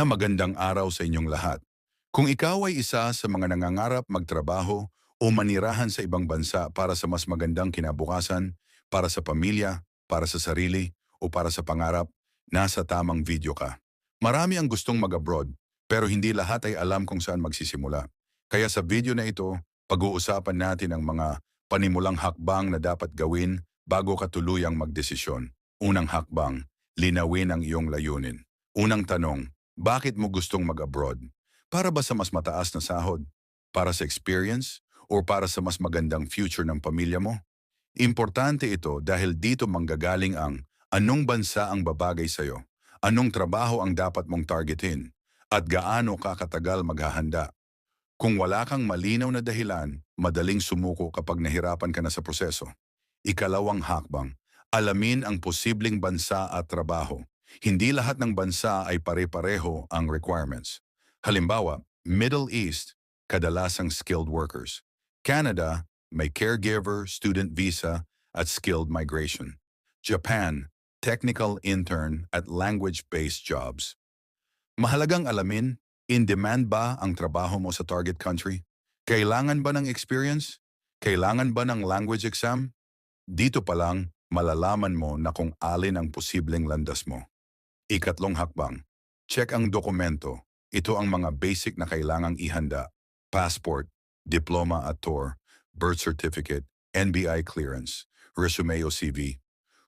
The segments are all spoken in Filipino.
Magandang araw sa inyong lahat. Kung ikaw ay isa sa mga nangangarap magtrabaho o manirahan sa ibang bansa para sa mas magandang kinabukasan, para sa pamilya, para sa sarili, o para sa pangarap, nasa tamang video ka. Marami ang gustong mag-abroad, pero hindi lahat ay alam kung saan magsisimula. Kaya sa video na ito, pag-uusapan natin ang mga panimulang hakbang na dapat gawin bago ka tuluyang magdesisyon. Unang hakbang, linawin ang iyong layunin. Unang tanong, bakit mo gustong mag-abroad? Para ba sa mas mataas na sahod? Para sa experience? O para sa mas magandang future ng pamilya mo? Importante ito dahil dito manggagaling ang anong bansa ang babagay sa'yo, anong trabaho ang dapat mong targetin, at gaano ka katagal maghahanda. Kung wala kang malinaw na dahilan, madaling sumuko kapag nahirapan ka na sa proseso. Ikalawang hakbang, alamin ang posibleng bansa at trabaho. Hindi lahat ng bansa ay pare-pareho ang requirements. Halimbawa, Middle East, kadalasang skilled workers. Canada, may caregiver, student visa, at skilled migration. Japan, technical intern at language-based jobs. Mahalagang alamin, in demand ba ang trabaho mo sa target country? Kailangan ba ng experience? Kailangan ba ng language exam? Dito pa lang, malalaman mo na kung alin ang posibleng landas mo. Ikatlong hakbang, check ang dokumento. Ito ang mga basic na kailangang ihanda. Passport, diploma at tour, birth certificate, NBI clearance, resume o CV.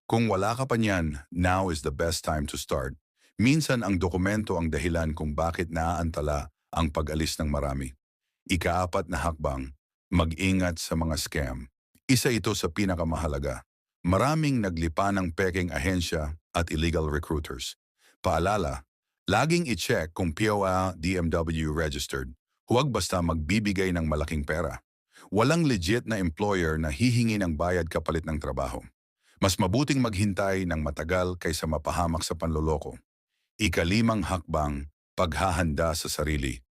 Kung wala ka pa niyan, now is the best time to start. Minsan ang dokumento ang dahilan kung bakit naaantala ang pag-alis ng marami. Ikaapat na hakbang, mag-ingat sa mga scam. Isa ito sa pinakamahalaga. Maraming naglipa ng peking ahensya at illegal recruiters. Paalala, laging i-check kung POA DMW registered. Huwag basta magbibigay ng malaking pera. Walang legit na employer na hihingi ng bayad kapalit ng trabaho. Mas mabuting maghintay ng matagal kaysa mapahamak sa panloloko. Ikalimang hakbang, paghahanda sa sarili.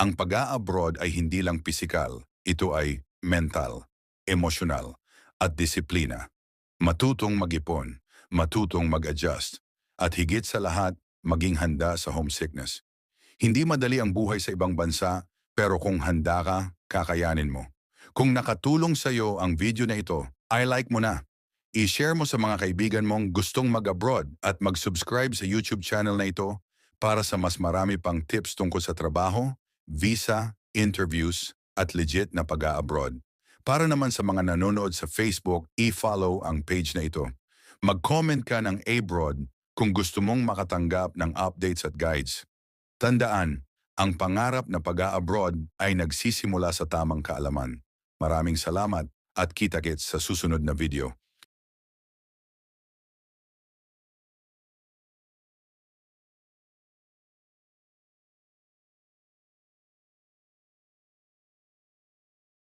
Ang pag-a-abroad ay hindi lang pisikal, ito ay mental, emosyonal, at disiplina. Matutong mag-ipon, matutong mag-adjust, at higit sa lahat, maging handa sa homesickness. Hindi madali ang buhay sa ibang bansa, pero kung handa ka, kakayanin mo. Kung nakatulong sa iyo ang video na ito, I-like mo na. I-share mo sa mga kaibigan mong gustong mag-abroad at mag-subscribe sa YouTube channel na ito para sa mas marami pang tips tungkol sa trabaho, visa, interviews, at legit na pag-a-abroad. Para naman sa mga nanonood sa Facebook, i-follow ang page na ito. Mag-comment ka ng abroad kung gusto mong makatanggap ng updates at guides. Tandaan, ang pangarap na pag-a-abroad ay nagsisimula sa tamang kaalaman. Maraming salamat at kita-kits sa susunod na video.